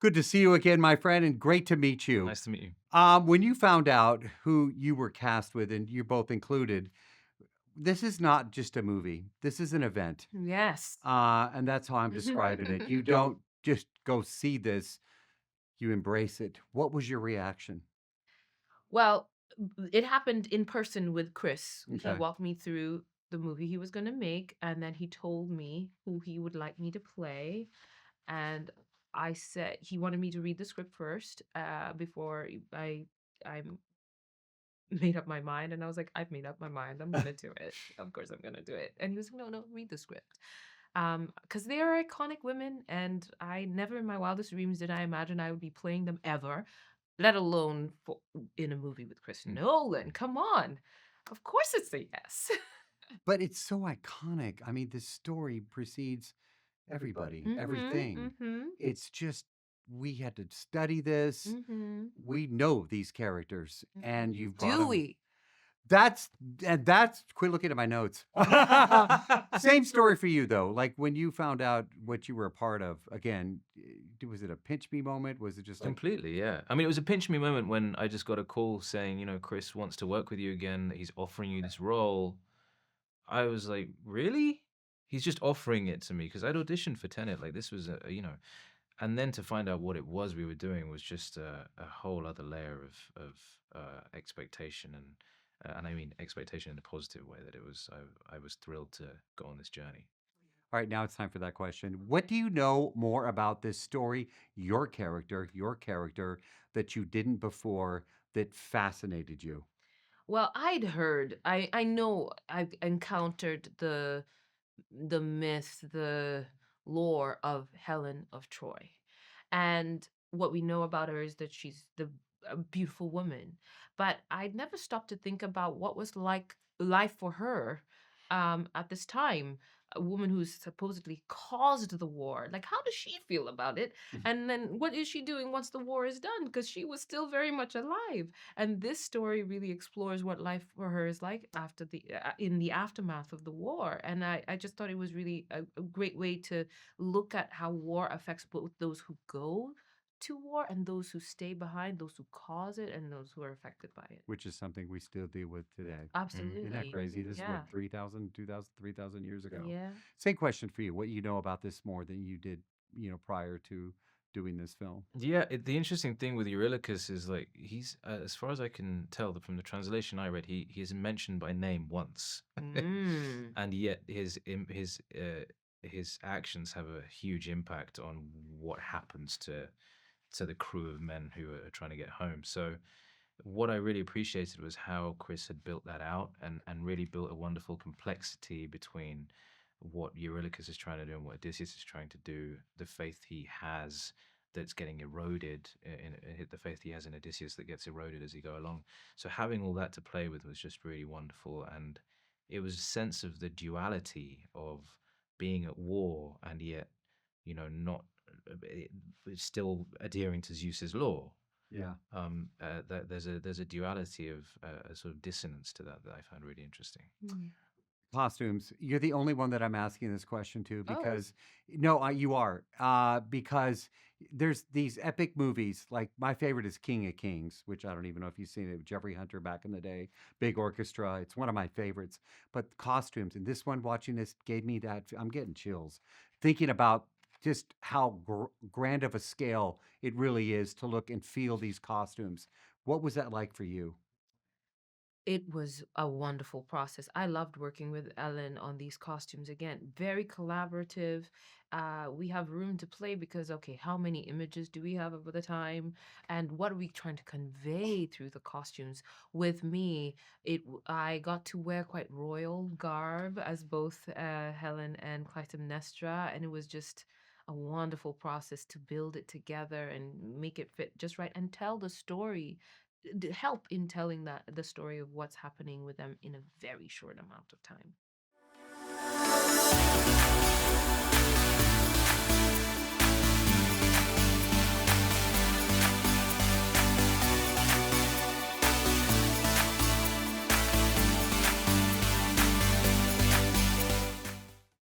Good to see you again, my friend, and great to meet you. Nice to meet you. When you found out who you were cast with, and you both included, this is not just a movie. This is an event, Yes. and that's how I'm describing it. You don't just go see this; you embrace it. What was your reaction? Well, it happened in person with Chris. He Okay, walked me through the movie he was going to make, and then he told me who he would like me to play. And I said he wanted me to read the script first before I made up my mind. And I was like, I've made up my mind. I'm going to do it. Of course, I'm going to do it. And he was like, no, no, read the script. Because they are iconic women, and I never in my wildest dreams did I imagine I would be playing them ever, let alone in a movie with Chris mm. Nolan. Come on. Of course it's a yes. But it's so iconic. I mean, this story precedes everybody, Mm-hmm. everything. Mm-hmm. It's just we had to study this. Mm-hmm. We know these characters, and Mm-hmm. you've brought Do them. we? That's quit looking at my notes. Same story for you though. Like when you found out what you were a part of, again, was it a pinch me moment? Was it just like, Completely, yeah. I mean, it was a pinch me moment when I just got a call saying, Chris wants to work with you again. He's offering you this role. I was like, really? He's just offering it to me because I'd auditioned for Tenet. Like this was and then to find out what it was we were doing was just a whole other layer of expectation and I mean expectation in a positive way that I was thrilled to go on this journey. all right, now it's time for that question. What do you know more about this story, your character that you didn't before that fascinated you? Well, I'd heard, I know I've encountered the myth, the lore of Helen of Troy. And what we know about her is that she's a beautiful woman. But I'd never stopped to think about what was like life for her at this time. A woman who's supposedly caused the war. Like, how does she feel about it? And then what is she doing once the war is done? Because she was still very much alive. And this story really explores what life for her is like after the in the aftermath of the war. And I just thought it was really a great way to look at how war affects both those who go to war and those who stay behind, those who cause it and those who are affected by it. Which is something we still deal with today. Isn't that Absolutely. crazy? This is what, Yeah. 3,000, 2,000, 3,000 years ago. Yeah. Same question for you. What you know about this more than you did, prior to doing this film? Yeah, the interesting thing with Eurylochus is like he's as far as I can tell from the translation I read, he is mentioned by name once, Mm. and yet his actions have a huge impact on what happens to the crew of men who are trying to get home. So what I really appreciated was how Chris had built that out and really built a wonderful complexity between what Eurylochus is trying to do and what Odysseus is trying to do, the faith he has that's getting eroded in the faith he has in Odysseus that gets eroded as he go along. So having all that to play with was just really wonderful, and it was a sense of the duality of being at war and yet, not still adhering to Zeus's law. Yeah. There's a duality of a sort of dissonance to that I found really interesting. Mm. Costumes. You're the only one that I'm asking this question to Oh. because no, you are. Because there's these epic movies. Like my favorite is King of Kings, which I don't even know if you've seen it. Jeffrey Hunter back in the day, big orchestra. It's one of my favorites. But costumes and this one, watching this gave me that. I'm getting chills thinking about just how grand of a scale it really is to look and feel these costumes. What was that like for you? It was a wonderful process. I loved working with Ellen on these costumes. Again, very collaborative. We have room to play because, okay, how many images do we have over the time? And what are we trying to convey through the costumes? With me, I got to wear quite royal garb as both Helen and Clytemnestra, and it was just a wonderful process to build it together and make it fit just right and tell the story help in telling that the story of what's happening with them in a very short amount of time.